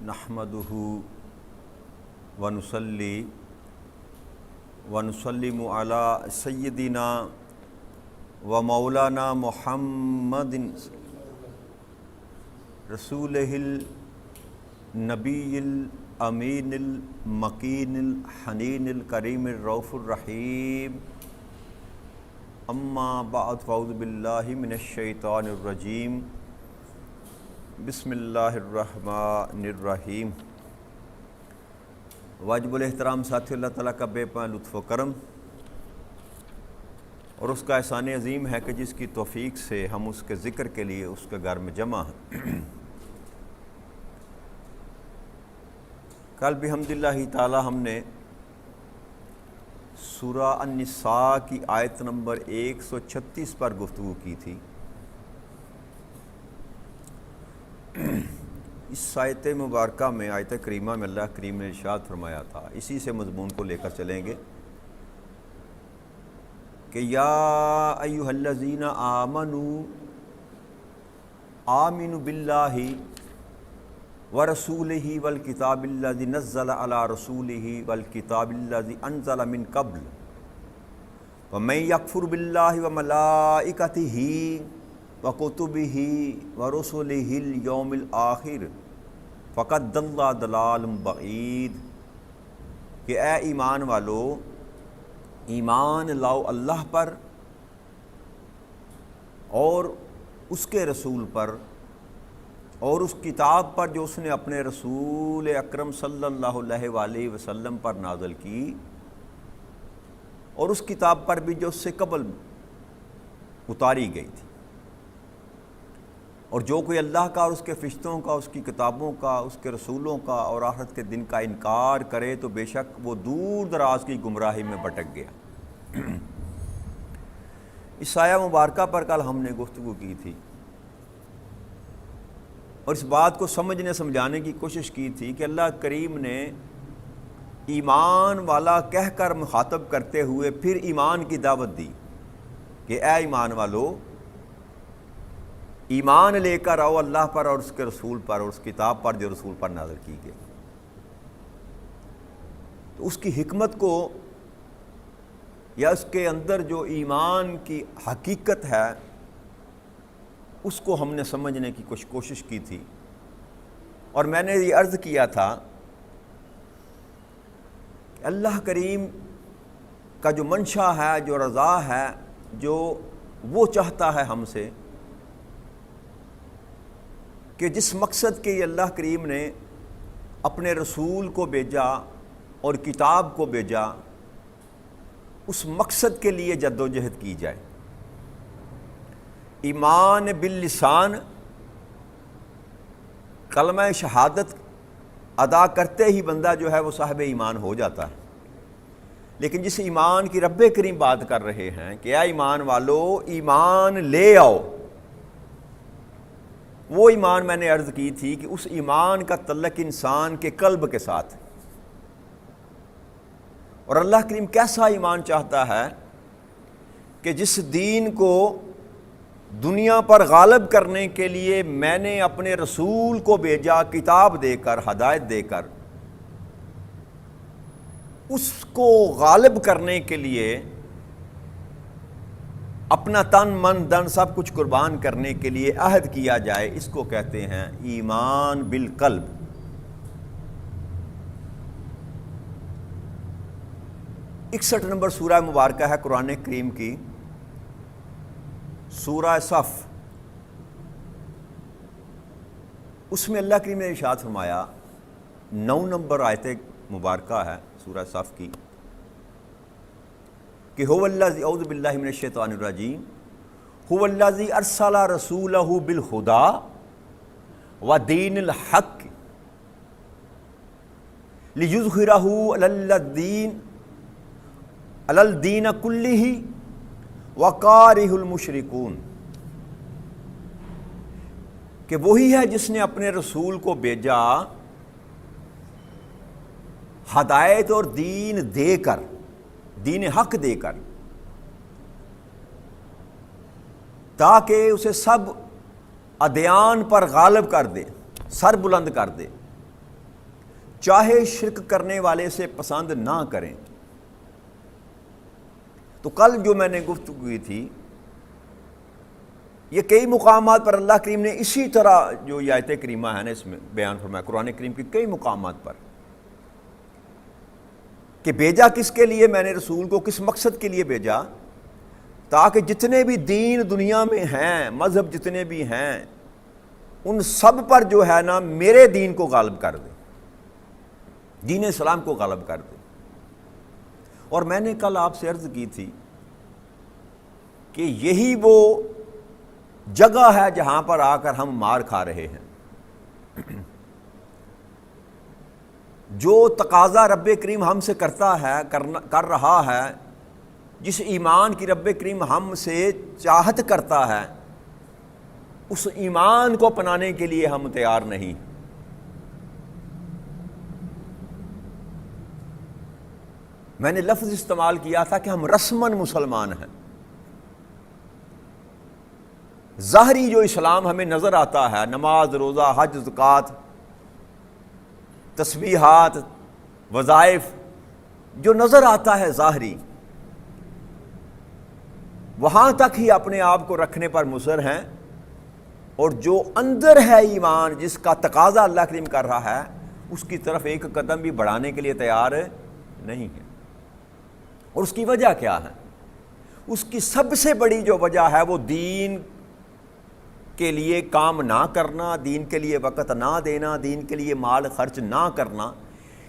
نحمدہ ونصلی ونسلم علی سیدنا و مولانا محمد رسولہ النبی الامین المکین الحنین الکریم الرؤوف الرحیم اما بعد فاعوذ باللہ من الشیطان الرجیم بسم اللہ الرحمن الرحیم۔ واجب الاحترام ساتھی، اللہ تعالیٰ کا بے پناہ لطف و کرم اور اس کا احسان عظیم ہے کہ جس کی توفیق سے ہم اس کے ذکر کے لیے اس کے گھر میں جمع ہیں۔ کل بحمداللہ تعالیٰ ہم نے سورہ النساء کی آیت نمبر 136 پر گفتگو کی تھی۔ اس آیت مبارکہ میں، آیت کریمہ میں اللہ کریم نے ارشاد فرمایا تھا، اسی سے مضمون کو لے کر چلیں گے کہ یا ایھا الذین آمنوا آمنوا باللہ ورسولہ والکتاب الذی نزل علی رسولہ والکتاب الذی انزل من قبل ومن یکفر باللہ وملائکتہ وکتبہ ورسلہ الیوم الآخر فقد ضل ضلالا بعید، کہ اے ایمان والو، ایمان لاؤ اللہ پر اور اس کے رسول پر اور اس کتاب پر جو اس نے اپنے رسول اکرم صلی اللہ علیہ وآلہ وسلم پر نازل کی، اور اس کتاب پر بھی جو اس سے قبل اتاری گئی تھی، اور جو کوئی اللہ کا اور اس کے فرشتوں کا، اس کی کتابوں کا، اس کے رسولوں کا اور آخرت کے دن کا انکار کرے تو بے شک وہ دور دراز کی گمراہی میں بھٹک گیا۔ اس آیہ مبارکہ پر کل ہم نے گفتگو کی تھی اور اس بات کو سمجھانے کی کوشش کی تھی کہ اللہ کریم نے ایمان والا کہہ کر مخاطب کرتے ہوئے پھر ایمان کی دعوت دی کہ اے ایمان والو، ایمان لے کر آؤ اللہ پر اور اس کے رسول پر اور اس کتاب پر جو رسول پر نازل کی گئی۔ تو اس کی حکمت کو یا اس کے اندر جو ایمان کی حقیقت ہے اس کو ہم نے سمجھنے کی کچھ کوشش کی تھی، اور میں نے یہ عرض کیا تھا کہ اللہ کریم کا جو منشا ہے، جو رضا ہے، جو وہ چاہتا ہے ہم سے کہ جس مقصد کے اللہ کریم نے اپنے رسول کو بھیجا اور کتاب کو بھیجا، اس مقصد کے لیے جد و جہد کی جائے۔ ایمان باللسان، کلمہ شہادت ادا کرتے ہی بندہ جو ہے وہ صاحب ایمان ہو جاتا ہے، لیکن جس ایمان کی رب کریم بات کر رہے ہیں کہ اے ایمان والو، ایمان لے آؤ، وہ ایمان میں نے عرض کی تھی کہ اس ایمان کا تعلق انسان کے قلب کے ساتھ، اور اللہ کریم کیسا ایمان چاہتا ہے کہ جس دین کو دنیا پر غالب کرنے کے لیے میں نے اپنے رسول کو بھیجا، کتاب دے کر، ہدایت دے کر، اس کو غالب کرنے کے لیے اپنا تن من دن سب کچھ قربان کرنے کے لیے عہد کیا جائے، اس کو کہتے ہیں ایمان بالقلب۔ 61 نمبر سورہ مبارکہ ہے قرآن کریم کی، سورہ صف۔ اس میں اللہ کریم نے ارشاد فرمایا، 9 نمبر آیت مبارکہ ہے سورہ صف کی، کہ هو الذی، اعوذ باللہ من الشیطان الرجیم، هو الذی ارسل رسولہ بالہدی ودین الحق لیظہرہ علی الدین کلہ وکارہ المشرکون، کہ وہی ہے جس نے اپنے رسول کو بھیجا ہدایت اور دین دے کر، دین حق دے کر، تاکہ اسے سب ادیان پر غالب کر دے، سر بلند کر دے، چاہے شرک کرنے والے سے پسند نہ کریں۔ تو کل جو میں نے گفتگو کی تھی، یہ کئی مقامات پر اللہ کریم نے اسی طرح جو یہ آیت کریمہ ہے نا اس میں بیان فرمایا، قرآن کریم کی کئی مقامات پر، کہ بھیجا کس کے لیے میں نے رسول کو، کس مقصد کے لیے بھیجا، تاکہ جتنے بھی دین دنیا میں ہیں، مذہب جتنے بھی ہیں، ان سب پر جو ہے نا میرے دین کو غالب کر دے، دین اسلام کو غالب کر دے۔ اور میں نے کل آپ سے عرض کی تھی کہ یہی وہ جگہ ہے جہاں پر آ کر ہم مار کھا رہے ہیں۔ جو تقاضا رب کریم ہم سے کرتا ہے، کر رہا ہے، جس ایمان کی رب کریم ہم سے چاہت کرتا ہے، اس ایمان کو اپنانے کے لیے ہم تیار نہیں۔ میں نے لفظ استعمال کیا تھا کہ ہم رسماً مسلمان ہیں۔ ظاہری جو اسلام ہمیں نظر آتا ہے، نماز، روزہ، حج، زکوٰۃ، تسبیحات، وظائف، جو نظر آتا ہے ظاہری، وہاں تک ہی اپنے آپ کو رکھنے پر مصر ہیں، اور جو اندر ہے ایمان، جس کا تقاضا اللہ کریم کر رہا ہے، اس کی طرف ایک قدم بھی بڑھانے کے لیے تیار نہیں ہے۔ اور اس کی وجہ کیا ہے؟ اس کی سب سے بڑی جو وجہ ہے وہ دین کے لیے کام نہ کرنا، دین کے لیے وقت نہ دینا، دین کے لیے مال خرچ نہ کرنا۔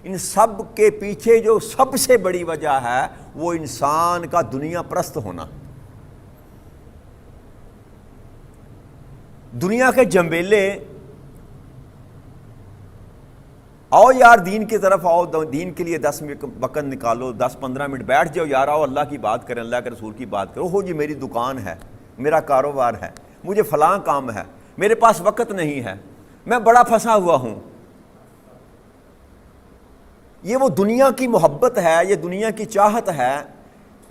ان سب کے پیچھے جو سب سے بڑی وجہ ہے وہ انسان کا دنیا پرست ہونا۔ دنیا کے جنبیلے، آؤ یار دین کی طرف آؤ، دین کے لیے 10 وقت نکالو، 10-15 منٹ بیٹھ جاؤ یار، آؤ اللہ کی بات کریں، اللہ کے رسول کی بات کرو۔ ہو جی میری دکان ہے، میرا کاروبار ہے، مجھے فلاں کام ہے، میرے پاس وقت نہیں ہے، میں بڑا پھنسا ہوا ہوں۔ یہ وہ دنیا کی محبت ہے، یہ دنیا کی چاہت ہے،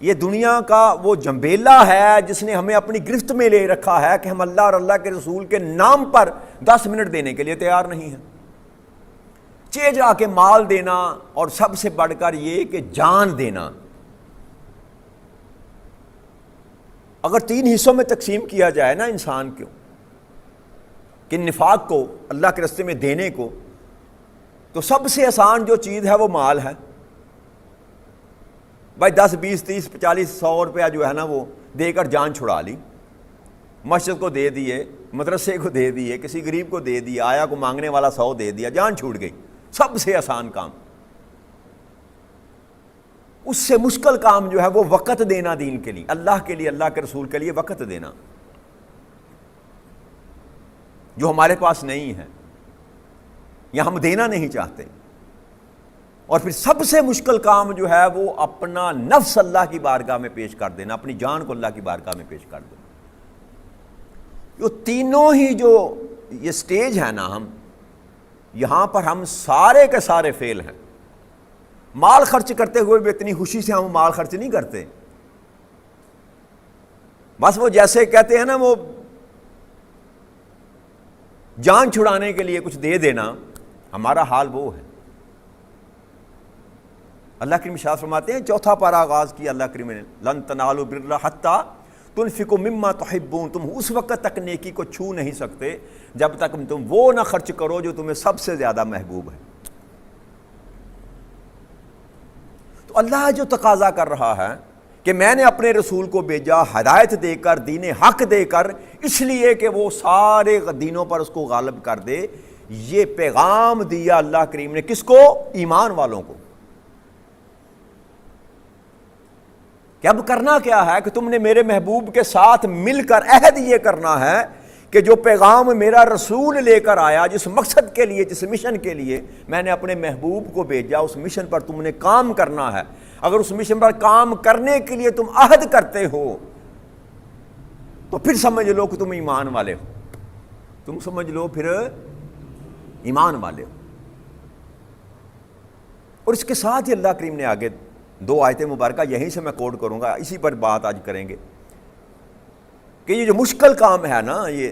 یہ دنیا کا وہ جنبیلا ہے جس نے ہمیں اپنی گرفت میں لے رکھا ہے کہ ہم اللہ اور اللہ کے رسول کے نام پر 10 منٹ دینے کے لیے تیار نہیں ہیں۔ چے جا کے مال دینا، اور سب سے بڑھ کر یہ کہ جان دینا۔ اگر 3 حصوں میں تقسیم کیا جائے نا انسان کو، کہ نفاق کو، اللہ کے راستے میں دینے کو، تو سب سے آسان جو چیز ہے وہ مال ہے۔ بھائی 10 20 30 40 100 روپیہ جو ہے نا وہ دے کر جان چھڑا لی، مسجد کو دے دیے، مدرسے کو دے دیے، کسی غریب کو دے دیا، آیا کو مانگنے والا 100 دے دیا، جان چھوٹ گئی۔ سب سے آسان کام۔ اس سے مشکل کام جو ہے وہ وقت دینا دین کے لیے، اللہ کے لیے، اللہ کے رسول کے لیے وقت دینا، جو ہمارے پاس نہیں ہے یا ہم دینا نہیں چاہتے۔ اور پھر سب سے مشکل کام جو ہے وہ اپنا نفس اللہ کی بارگاہ میں پیش کر دینا، اپنی جان کو اللہ کی بارگاہ میں پیش کر دینا۔ یہ تینوں ہی جو یہ سٹیج ہے نا، ہم یہاں پر ہم سارے کے سارے فیل ہیں۔ مال خرچ کرتے ہوئے بھی اتنی خوشی سے ہم مال خرچ نہیں کرتے، بس وہ جیسے کہتے ہیں نا وہ جان چھڑانے کے لیے کچھ دے دینا، ہمارا حال وہ ہے۔ اللہ کریم ارشاد فرماتے ہیں، چوتھا پارہ آغاز کیا اللہ کریم نے، لن تنالوا البر حتی تنفقوا مما تحبون، تم اس وقت تک نیکی کو چھو نہیں سکتے جب تک تم وہ نہ خرچ کرو جو تمہیں سب سے زیادہ محبوب ہے۔ تو اللہ جو تقاضا کر رہا ہے کہ میں نے اپنے رسول کو بھیجا ہدایت دے کر، دین حق دے کر، اس لیے کہ وہ سارے دینوں پر اس کو غالب کر دے، یہ پیغام دیا اللہ کریم نے کس کو؟ ایمان والوں کو۔ کہ اب کرنا کیا ہے کہ تم نے میرے محبوب کے ساتھ مل کر عہد یہ کرنا ہے کہ جو پیغام میرا رسول لے کر آیا، جس مقصد کے لیے، جس مشن کے لیے میں نے اپنے محبوب کو بھیجا، اس مشن پر تم نے کام کرنا ہے۔ اگر اس مشن پر کام کرنے کے لیے تم عہد کرتے ہو تو پھر سمجھ لو کہ تم ایمان والے ہو، تم سمجھ لو پھر ایمان والے ہو۔ اور اس کے ساتھ ہی اللہ کریم نے آگے 2 آیتیں مبارکہ یہیں سے میں کوٹ کروں گا، اسی پر بات آج کریں گے کہ یہ جو مشکل کام ہے نا، یہ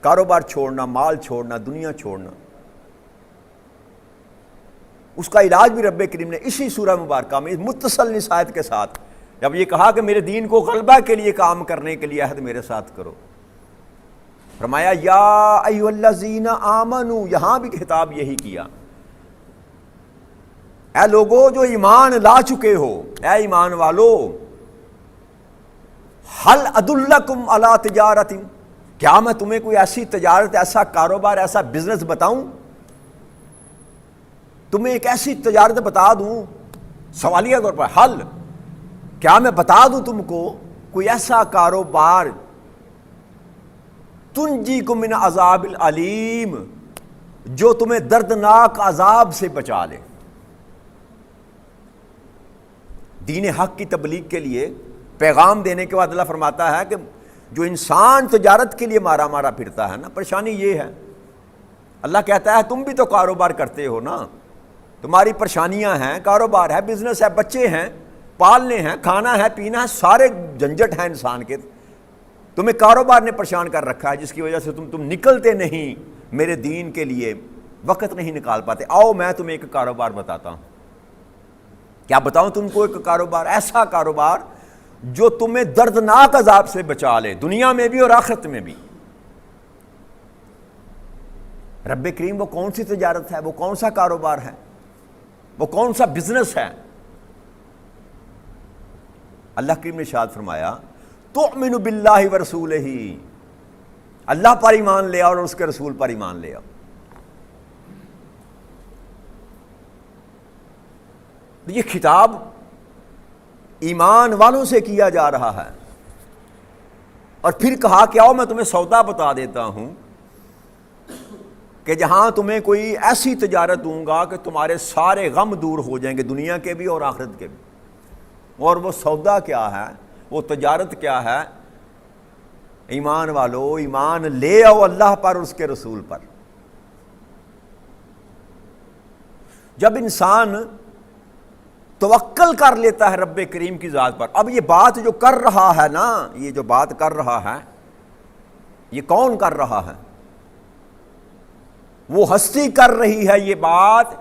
کاروبار چھوڑنا، مال چھوڑنا، دنیا چھوڑنا، اس کا علاج بھی رب کریم نے اسی سورہ مبارکہ میں متصل نصیحت کے ساتھ جب یہ کہا کہ میرے دین کو غلبہ کے لیے کام کرنے کے لیے عہد میرے ساتھ کرو، فرمایا یا ایھا الذین آمنو، یہاں بھی خطاب یہی کیا، اے لوگو جو ایمان لا چکے ہو، اے ایمان والو، ہل ادلکم علی تجارت، کیا میں تمہیں کوئی ایسی تجارت، ایسا کاروبار، ایسا بزنس بتاؤں، تمہیں ایک ایسی تجارت بتا دوں، سوالیہ طور پر حل، کیا میں بتا دوں تم کو کوئی ایسا کاروبار تنجیکم من عذاب العلیم، جو تمہیں دردناک عذاب سے بچا لے۔ دین حق کی تبلیغ کے لیے پیغام دینے کے بعد اللہ فرماتا ہے کہ جو انسان تجارت کے لیے مارا مارا پھرتا ہے نا، پریشانی یہ ہے، اللہ کہتا ہے تم بھی تو کاروبار کرتے ہو نا، تمہاری پریشانیاں ہیں، کاروبار ہے، بزنس ہے، بچے ہیں پالنے ہیں، کھانا ہے، پینا ہے، سارے جھنجٹ ہیں انسان کے، تمہیں کاروبار نے پریشان کر رکھا ہے، جس کی وجہ سے تم نکلتے نہیں میرے دین کے لیے، وقت نہیں نکال پاتے۔ آؤ میں تمہیں ایک کاروبار بتاتا ہوں۔ کیا بتاؤں تم کو؟ ایک کاروبار، ایسا کاروبار جو تمہیں دردناک عذاب سے بچا لے، دنیا میں بھی اور آخرت میں بھی۔ رب کریم وہ کون سی تجارت ہے، وہ کون سا کاروبار ہے، وہ کون سا بزنس ہے؟ اللہ کریم نے ارشاد فرمایا تؤمن باللہ ورسولہ، اللہ پر ایمان لے آؤ اور اس کے رسول پر ایمان لے آؤ۔ یہ خطاب ایمان والوں سے کیا جا رہا ہے، اور پھر کہا کہ آؤ میں تمہیں سودا بتا دیتا ہوں کہ جہاں تمہیں کوئی ایسی تجارت دوں گا کہ تمہارے سارے غم دور ہو جائیں گے، دنیا کے بھی اور آخرت کے بھی۔ اور وہ سودا کیا ہے، وہ تجارت کیا ہے؟ ایمان والو، ایمان لے آؤ اللہ پر اور اس کے رسول پر۔ جب انسان توکل کر لیتا ہے رب کریم کی ذات پر، اب یہ بات جو کر رہا ہے نا، یہ جو بات کر رہا ہے، یہ کون کر رہا ہے؟ وہ ہستی کر رہی ہے یہ بات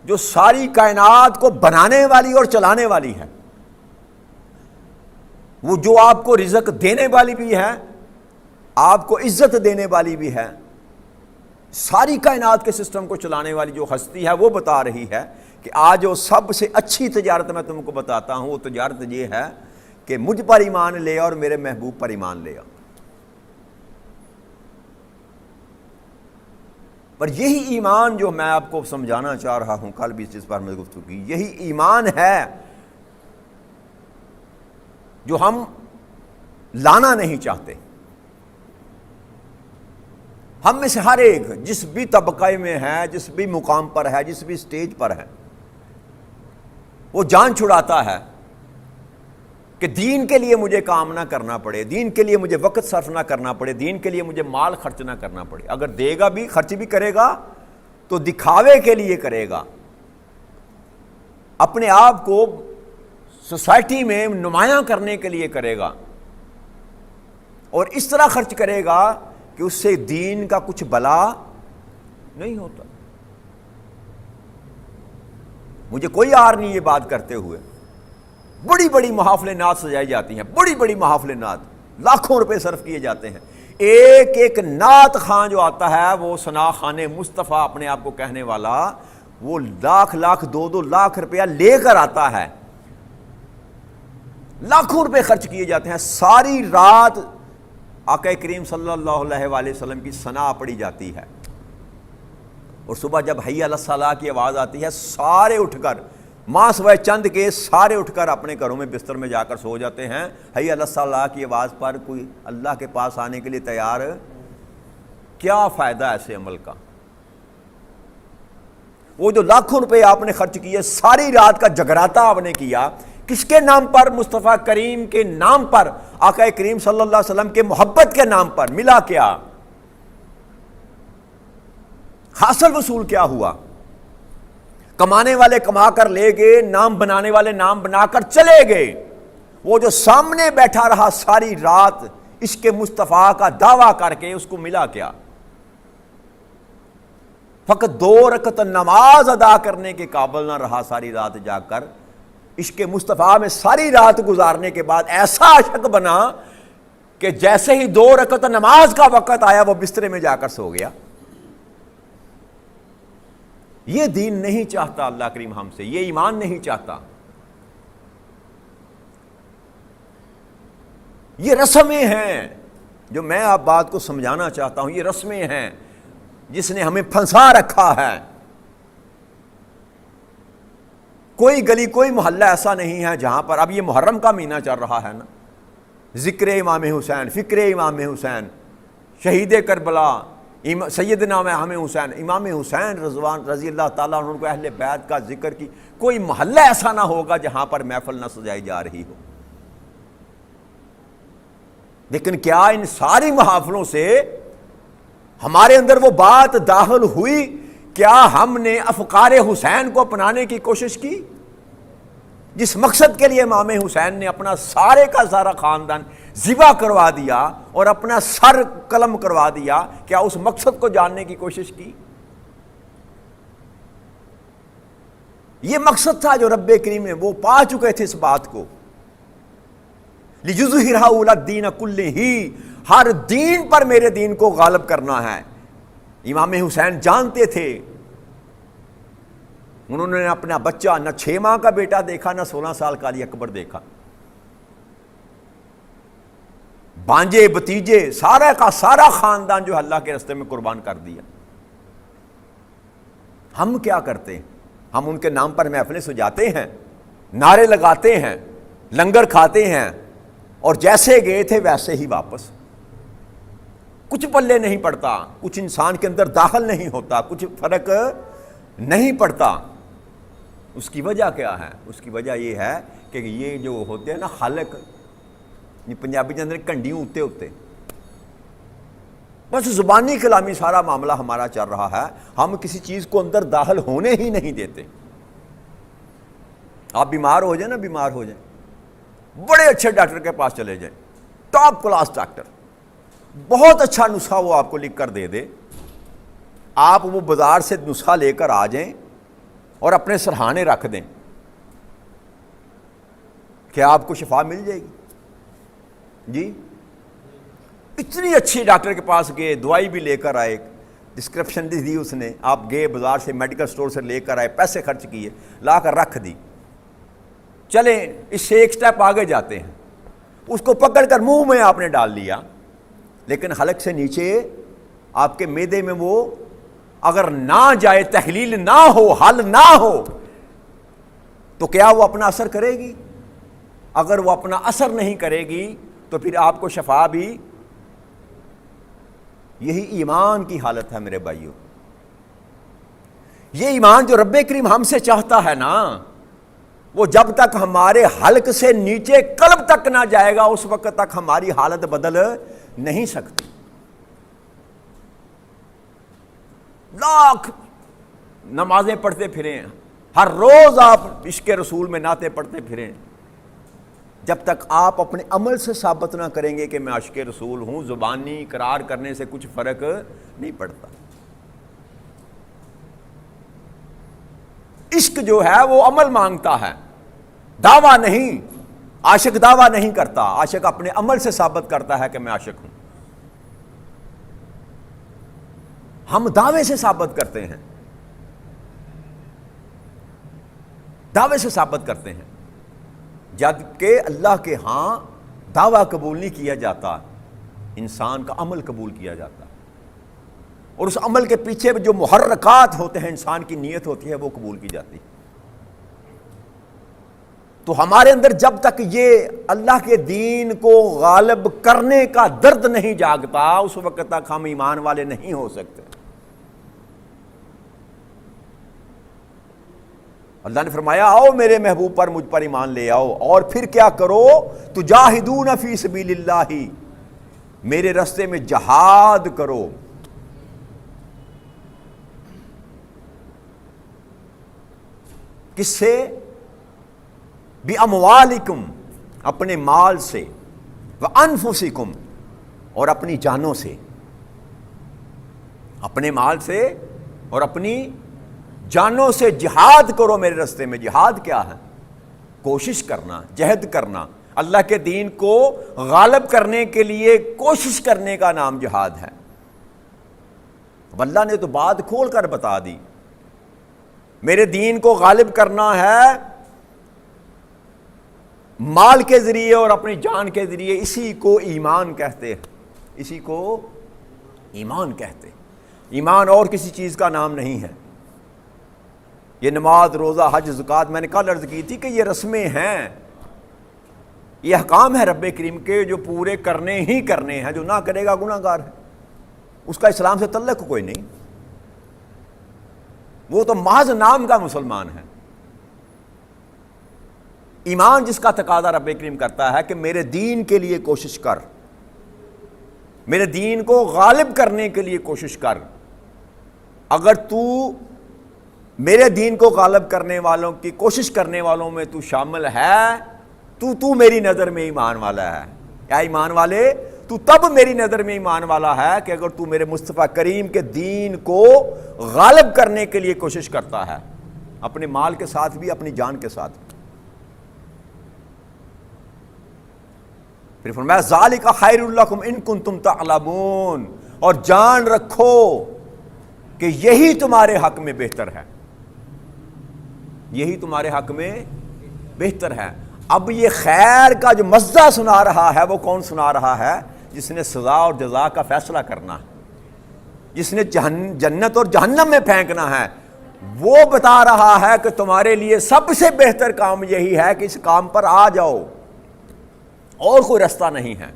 جو ساری کائنات کو بنانے والی اور چلانے والی ہے، وہ جو آپ کو رزق دینے والی بھی ہے، آپ کو عزت دینے والی بھی ہے، ساری کائنات کے سسٹم کو چلانے والی جو ہستی ہے وہ بتا رہی ہے کہ آج وہ سب سے اچھی تجارت میں تم کو بتاتا ہوں، وہ تجارت یہ ہے کہ مجھ پر ایمان لے اور میرے محبوب پر ایمان لے۔ پر یہی ایمان جو میں آپ کو سمجھانا چاہ رہا ہوں، کل بھی اس چیز پر میں گفتگو کی، یہی ایمان ہے جو ہم لانا نہیں چاہتے۔ ہم میں سے ہر ایک جس بھی طبقے میں ہے، جس بھی مقام پر ہے، جس بھی سٹیج پر ہے، وہ جان چھڑاتا ہے کہ دین کے لیے مجھے کام نہ کرنا پڑے، دین کے لیے مجھے وقت صرف نہ کرنا پڑے، دین کے لیے مجھے مال خرچ نہ کرنا پڑے۔ اگر دے گا بھی، خرچ بھی کرے گا تو دکھاوے کے لیے کرے گا، اپنے آپ کو سوسائٹی میں نمایاں کرنے کے لیے کرے گا، اور اس طرح خرچ کرے گا کہ اس سے دین کا کچھ بلا نہیں ہوتا۔ مجھے کوئی عار نہیں یہ بات کرتے ہوئے، بڑی بڑی محافل نعت سجائی جاتی ہیں، بڑی بڑی محافل نعت، لاکھوں روپے صرف کیے جاتے ہیں، ایک ایک نعت خان جو آتا ہے وہ ثنا خان مصطفیٰ اپنے آپ کو کہنے والا، وہ لاکھ لاکھ 2-2 لاکھ روپیہ لے کر آتا ہے، لاکھوں روپے خرچ کیے جاتے ہیں، ساری رات آقا کریم صلی اللہ علیہ وآلہ وسلم کی ثنا پڑھی جاتی ہے، اور صبح جب حی علی الصلاۃ کی آواز آتی ہے سارے اٹھ کر، ماں سوائے چند کے سارے اٹھ کر اپنے گھروں میں بستر میں جا کر سو جاتے ہیں۔ حی علی الصلاۃ کی آواز پر کوئی اللہ کے پاس آنے کے لیے تیار، کیا فائدہ ایسے عمل کا؟ وہ جو لاکھوں روپے آپ نے خرچ کیے، ساری رات کا جگراتا آپ نے کیا، کس کے نام پر؟ مصطفیٰ کریم کے نام پر، آقا کریم صلی اللہ علیہ وسلم کے محبت کے نام پر۔ ملا کیا؟ حاصل وصول کیا ہوا؟ کمانے والے کما کر لے گئے، نام بنانے والے نام بنا کر چلے گئے، وہ جو سامنے بیٹھا رہا ساری رات عشق مصطفیٰ کا دعویٰ کر کے، اس کو ملا کیا؟ فقط 2 رکعت نماز ادا کرنے کے قابل نہ رہا ساری رات جاگ کر، عشق مصطفیٰ میں ساری رات گزارنے کے بعد ایسا عاشق بنا کہ جیسے ہی 2 رکعت نماز کا وقت آیا وہ بسترے میں جا کر سو گیا۔ یہ دین نہیں چاہتا اللہ کریم ہم سے، یہ ایمان نہیں چاہتا۔ یہ رسمیں ہیں جو میں آپ بات کو سمجھانا چاہتا ہوں، یہ رسمیں ہیں جس نے ہمیں پھنسا رکھا ہے۔ کوئی گلی کوئی محلہ ایسا نہیں ہے جہاں پر، اب یہ محرم کا مہینہ چل رہا ہے نا، ذکر امام حسین، فکر امام حسین، شہید کربلا، سیدنا امام حسین، امام حسین رضوان رضی اللہ تعالیٰ عنہ کو اہل بیت کا ذکر کی کوئی محلہ ایسا نہ ہوگا جہاں پر محفل نہ سجائی جا رہی ہو۔ لیکن کیا ان ساری محافلوں سے ہمارے اندر وہ بات داخل ہوئی؟ کیا ہم نے افکار حسین کو اپنانے کی کوشش کی؟ جس مقصد کے لیے امام حسین نے اپنا سارے کا سارا خاندان ذبح کروا دیا اور اپنا سر قلم کروا دیا، کیا اس مقصد کو جاننے کی کوشش کی؟ یہ مقصد تھا جو رب کریم نے وہ پا چکے تھے اس بات کو، لِيُظْهِرَهُ عَلَى الدِّينِ كُلِّهِ، ہر دین پر میرے دین کو غالب کرنا ہے۔ امام حسین جانتے تھے، انہوں نے اپنا بچہ نہ 6 ماہ کا بیٹا دیکھا، نہ 16 سال کا علی اکبر دیکھا، بانجے بتیجے سارا کا سارا خاندان جو اللہ کے راستے میں قربان کر دیا۔ ہم کیا کرتے ہیں؟ ہم ان کے نام پر محفلیں سجاتے ہیں، نعرے لگاتے ہیں، لنگر کھاتے ہیں، اور جیسے گئے تھے ویسے ہی واپس۔ کچھ پلے نہیں پڑتا، کچھ انسان کے اندر داخل نہیں ہوتا، کچھ فرق نہیں پڑتا۔ اس کی وجہ کیا ہے؟ اس کی وجہ یہ ہے کہ یہ جو ہوتے ہیں نا خالق، یہ پنجابی کے اندر کنڈیوں اتے ہوتے، بس زبانی کلامی سارا معاملہ ہمارا چل رہا ہے، ہم کسی چیز کو اندر داخل ہونے ہی نہیں دیتے۔ آپ بیمار ہو جائیں نا، بیمار ہو جائیں، بڑے اچھے ڈاکٹر کے پاس چلے جائیں، ٹاپ کلاس ڈاکٹر، بہت اچھا نسخہ وہ آپ کو لکھ کر دے دے، آپ وہ بازار سے نسخہ لے کر آ جائیں اور اپنے سرہانے رکھ دیں، کیا آپ کو شفا مل جائے گی؟ جی، اتنی اچھی ڈاکٹر کے پاس گئے، دوائی بھی لے کر آئے، ڈسکرپشن دی اس نے، آپ گئے بازار سے میڈیکل سٹور سے لے کر آئے، پیسے خرچ کیے، لا کر رکھ دی، چلیں اس سے ایک سٹیپ آگے جاتے ہیں، اس کو پکڑ کر منہ میں آپ نے ڈال لیا، لیکن حلق سے نیچے آپ کے معدے میں وہ اگر نہ جائے، تحلیل نہ ہو، حل نہ ہو، تو کیا وہ اپنا اثر کرے گی؟ اگر وہ اپنا اثر نہیں کرے گی تو پھر آپ کو شفا بھی، یہی ایمان کی حالت ہے میرے بھائیوں۔ یہ ایمان جو رب کریم ہم سے چاہتا ہے نا، وہ جب تک ہمارے حلق سے نیچے قلب تک نہ جائے گا اس وقت تک ہماری حالت بدل نہیں سکتی۔ لاکھ نمازیں پڑھتے پھریں، ہر روز آپ عشق رسول میں نعتیں پڑھتے پھریں، جب تک آپ اپنے عمل سے ثابت نہ کریں گے کہ میں عاشق رسول ہوں، زبانی اقرار کرنے سے کچھ فرق نہیں پڑتا۔ عشق جو ہے وہ عمل مانگتا ہے، دعویٰ نہیں۔ عاشق دعویٰ نہیں کرتا، عاشق اپنے عمل سے ثابت کرتا ہے کہ میں عاشق ہوں۔ ہم دعوے سے ثابت کرتے ہیں، دعوے سے ثابت کرتے ہیں، جبکہ اللہ کے ہاں دعویٰ قبول نہیں کیا جاتا، انسان کا عمل قبول کیا جاتا، اور اس عمل کے پیچھے جو محرکات ہوتے ہیں، انسان کی نیت ہوتی ہے، وہ قبول کی جاتی۔ تو ہمارے اندر جب تک یہ اللہ کے دین کو غالب کرنے کا درد نہیں جاگتا، اس وقت تک ہم ایمان والے نہیں ہو سکتے۔ اللہ نے فرمایا آؤ میرے محبوب پر، مجھ پر ایمان لے آؤ، اور پھر کیا کرو؟ تجاہدون فی سبیل اللہ، میرے راستے میں جہاد کرو۔ کس سے؟ بِأَمْوَالِكُمْ، اپنے مال سے، وَأَنفُسِكُمْ، اور اپنی جانوں سے، اپنے مال سے اور اپنی جانوں سے جہاد کرو میرے راستے میں۔ جہاد کیا ہے؟ کوشش کرنا، جہد کرنا، اللہ کے دین کو غالب کرنے کے لیے کوشش کرنے کا نام جہاد ہے۔ اب اللہ نے تو بات کھول کر بتا دی، میرے دین کو غالب کرنا ہے مال کے ذریعے اور اپنی جان کے ذریعے، اسی کو ایمان کہتے ہیں، اسی کو ایمان کہتے ہیں۔ ایمان اور کسی چیز کا نام نہیں ہے۔ یہ نماز، روزہ، حج، زکوٰۃ، میں نے کل عرض کی تھی کہ یہ رسمیں ہیں، یہ احکام ہے رب کریم کے جو پورے کرنے ہی کرنے ہیں، جو نہ کرے گا گناہ گار ہے، اس کا اسلام سے تعلق کوئی نہیں، وہ تو محض نام کا مسلمان ہے۔ ایمان جس کا تقاضا رب کریم کرتا ہے کہ میرے دین کے لیے کوشش کر، میرے دین کو غالب کرنے کے لیے کوشش کر، اگر تو میرے دین کو غالب کرنے والوں کی کوشش کرنے والوں میں تو شامل ہے تو میری نظر میں ایمان والا ہے۔ کیا ایمان والے؟ تو تب میری نظر میں ایمان والا ہے کہ اگر تو میرے مصطفیٰ کریم کے دین کو غالب کرنے کے لیے کوشش کرتا ہے، اپنے مال کے ساتھ بھی، اپنی جان کے ساتھ بھی۔ پھر فرمایا ذالک خیر لکم ان کنتم تعلمون، اور جان رکھو کہ یہی تمہارے حق میں بہتر ہے، یہی تمہارے حق میں بہتر ہے۔ اب یہ خیر کا جو مزہ سنا رہا ہے وہ کون سنا رہا ہے؟ جس نے سزا اور جزا کا فیصلہ کرنا ہے، جس نے جنت اور جہنم میں پھینکنا ہے، وہ بتا رہا ہے کہ تمہارے لیے سب سے بہتر کام یہی ہے کہ اس کام پر آ جاؤ، اور کوئی راستہ نہیں ہے۔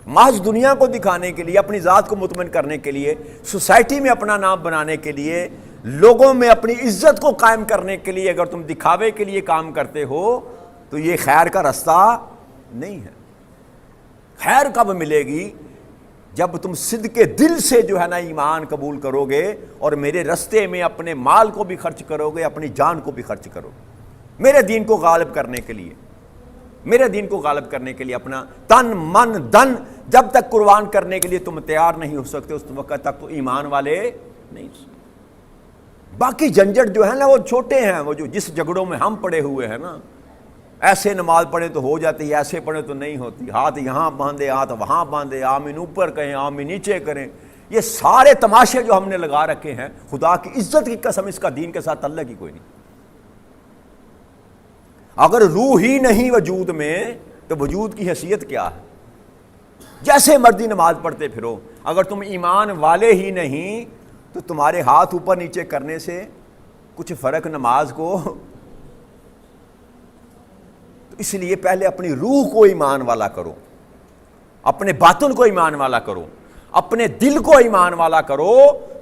محض دنیا کو دکھانے کے لیے، اپنی ذات کو مطمئن کرنے کے لیے، سوسائٹی میں اپنا نام بنانے کے لیے، لوگوں میں اپنی عزت کو قائم کرنے کے لیے اگر تم دکھاوے کے لیے کام کرتے ہو تو یہ خیر کا راستہ نہیں ہے۔ خیر کب ملے گی؟ جب تم صدق دل سے جو ہے نا ایمان قبول کرو گے اور میرے راستے میں اپنے مال کو بھی خرچ کرو گے، اپنی جان کو بھی خرچ کرو گے، میرے دین کو غالب کرنے کے لیے، میرے دین کو غالب کرنے کے لیے اپنا تن من دن جب تک قربان کرنے کے لیے تم تیار نہیں ہو سکتے، اس وقت تک تو ایمان والے نہیں ہو سکتے۔ باقی جھنجھٹ جو ہے نا وہ چھوٹے ہیں، وہ جو جس جھگڑوں میں ہم پڑے ہوئے ہیں نا، ایسے نماز پڑھیں تو ہو جاتی ہے، ایسے پڑھیں تو نہیں ہوتی، ہاتھ یہاں باندھے ہاتھ وہاں باندھے، آمین اوپر کہیں آمین نیچے کریں، یہ سارے تماشے جو ہم نے لگا رکھے ہیں، خدا کی عزت کی قسم اس کا دین کے ساتھ تعلق ہی کوئی نہیں۔ اگر روح ہی نہیں وجود میں تو وجود کی حیثیت کیا ہے؟ جیسے مرضی نماز پڑھتے پھرو، اگر تم ایمان والے ہی نہیں تو تمہارے ہاتھ اوپر نیچے کرنے سے کچھ فرق نماز کو۔ تو اس لیے پہلے اپنی روح کو ایمان والا کرو، اپنے باطن کو ایمان والا کرو، اپنے دل کو ایمان والا کرو،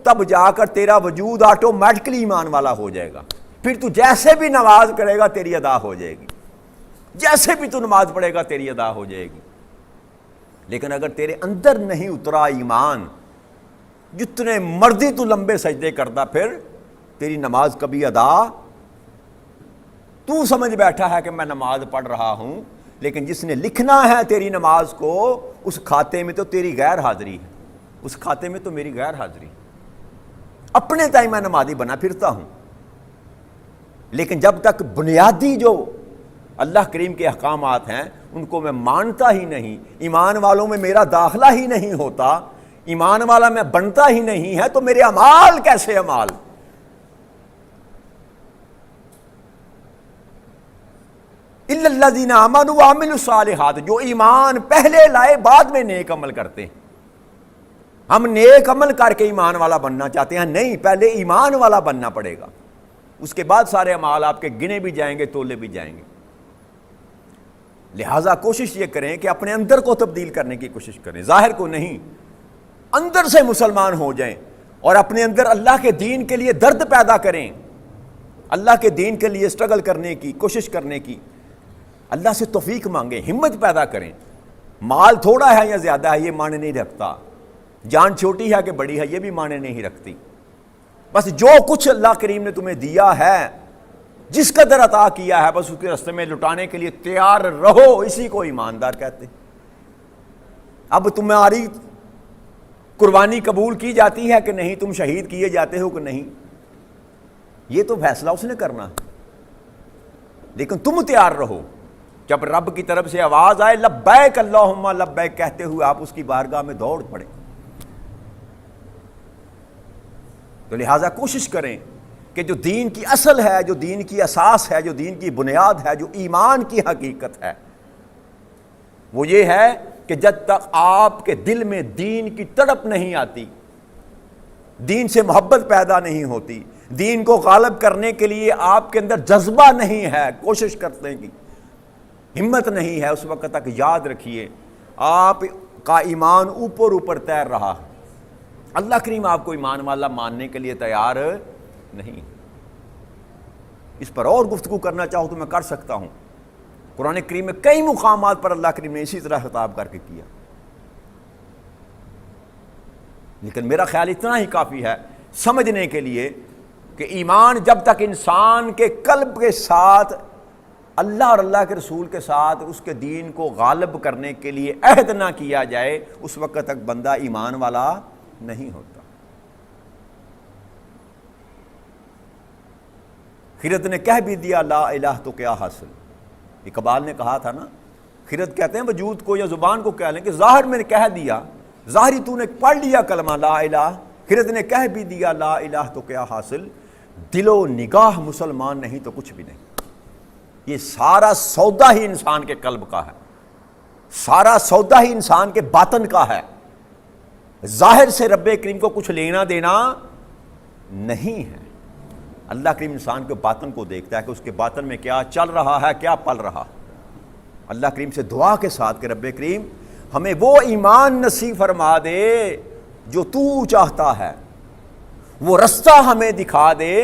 تب جا کر تیرا وجود آٹومیٹکلی ایمان والا ہو جائے گا۔ پھر تو جیسے بھی نماز پڑھے گا تیری ادا ہو جائے گی، جیسے بھی تو نماز پڑھے گا تیری ادا ہو جائے گی۔ لیکن اگر تیرے اندر نہیں اترا ایمان، جتنے مرضی تو لمبے سجدے کرتا پھر تیری نماز کبھی ادا، تو سمجھ بیٹھا ہے کہ میں نماز پڑھ رہا ہوں، لیکن جس نے لکھنا ہے تیری نماز کو، اس کھاتے میں تو تیری غیر حاضری ہے، اس کھاتے میں تو میری غیر حاضری۔ اپنے تائیں میں نمازی بنا پھرتا ہوں، لیکن جب تک بنیادی جو اللہ کریم کے احکامات ہیں ان کو میں مانتا ہی نہیں، ایمان والوں میں میرا داخلہ ہی نہیں ہوتا، ایمان والا میں بنتا ہی نہیں ہے، تو میرے اعمال کیسے اعمال؟ الا الذین آمنوا وعملوا الصالحات، جو ایمان پہلے لائے بعد میں نیک عمل کرتے ہیں۔ ہم نیک عمل کر کے ایمان والا بننا چاہتے ہیں؟ نہیں، پہلے ایمان والا بننا پڑے گا، اس کے بعد سارے اعمال آپ کے گنے بھی جائیں گے، تولے بھی جائیں گے۔ لہٰذا کوشش یہ کریں کہ اپنے اندر کو تبدیل کرنے کی کوشش کریں، ظاہر کو نہیں، اندر سے مسلمان ہو جائیں اور اپنے اندر اللہ کے دین کے لیے درد پیدا کریں، اللہ کے دین کے لیے سٹرگل کرنے کی کوشش کرنے کی، اللہ سے توفیق مانگیں، ہمت پیدا کریں۔ مال تھوڑا ہے یا زیادہ ہے یہ معنی نہیں رکھتا، جان چھوٹی ہے کہ بڑی ہے یہ بھی معنی نہیں رکھتی، بس جو کچھ اللہ کریم نے تمہیں دیا ہے، جس قدر عطا کیا ہے، بس اس کے راستے میں لٹانے کے لیے تیار رہو، اسی کو ایماندار کہتے ہیں۔ اب تمہاری قربانی قبول کی جاتی ہے کہ نہیں، تم شہید کیے جاتے ہو کہ نہیں، یہ تو فیصلہ اس نے کرنا ہے، لیکن تم تیار رہو۔ جب رب کی طرف سے آواز آئے لبیک اللہم لبیک کہتے ہوئے آپ اس کی بارگاہ میں دوڑ پڑیں۔ تو لہٰذا کوشش کریں کہ جو دین کی اصل ہے، جو دین کی اساس ہے، جو دین کی بنیاد ہے، جو ایمان کی حقیقت ہے، وہ یہ ہے کہ جب تک آپ کے دل میں دین کی تڑپ نہیں آتی، دین سے محبت پیدا نہیں ہوتی، دین کو غالب کرنے کے لیے آپ کے اندر جذبہ نہیں ہے، کوشش کرنے کی ہمت نہیں ہے، اس وقت تک یاد رکھیے آپ کا ایمان اوپر اوپر تیر رہا ہے۔ اللہ کریم آپ کو ایمان والا ماننے کے لیے تیار نہیں۔ اس پر اور گفتگو کرنا چاہو تو میں کر سکتا ہوں، قرآن کریم میں کئی مقامات پر اللہ کریم نے اسی طرح خطاب کر کے کیا، لیکن میرا خیال اتنا ہی کافی ہے سمجھنے کے لیے کہ ایمان جب تک انسان کے قلب کے ساتھ اللہ اور اللہ کے رسول کے ساتھ اس کے دین کو غالب کرنے کے لیے عہد نہ کیا جائے، اس وقت تک بندہ ایمان والا نہیں ہوتا۔ خرد نے کہہ بھی دیا لا الہ تو کیا حاصل، اقبال نے کہا تھا نا، خرد کہتے ہیں وجود کو یا زبان کو کہہ لیں کہ ظاہر میں نے کہہ دیا، ظاہری تو نے پڑھ لیا کلمہ لا الہ، خرد نے کہہ بھی دیا لا الہ تو کیا حاصل، دل و نگاہ مسلمان نہیں تو کچھ بھی نہیں۔ یہ سارا سودا ہی انسان کے قلب کا ہے، سارا سودا ہی انسان کے باطن کا ہے، ظاہر سے رب کریم کو کچھ لینا دینا نہیں ہے۔ اللہ کریم انسان کے باطن کو دیکھتا ہے کہ اس کے باطن میں کیا چل رہا ہے، کیا پل رہا۔ اللہ کریم سے دعا کے ساتھ کہ رب کریم ہمیں وہ ایمان نصیب فرما دے جو تو چاہتا ہے، وہ رستہ ہمیں دکھا دے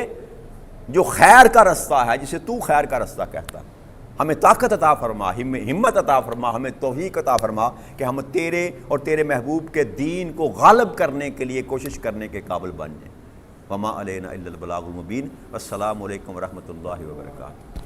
جو خیر کا رستہ ہے، جسے تو خیر کا رستہ کہتا ہے۔ ہمیں طاقت عطا فرما، ہمت عطا فرما، ہمیں توفیق عطا فرما کہ ہم تیرے اور تیرے محبوب کے دین کو غالب کرنے کے لیے کوشش کرنے کے قابل بن جائیں۔ وما علینا الا البلاغ المبین۔ السلام علیکم ورحمۃ اللہ وبرکاتہ۔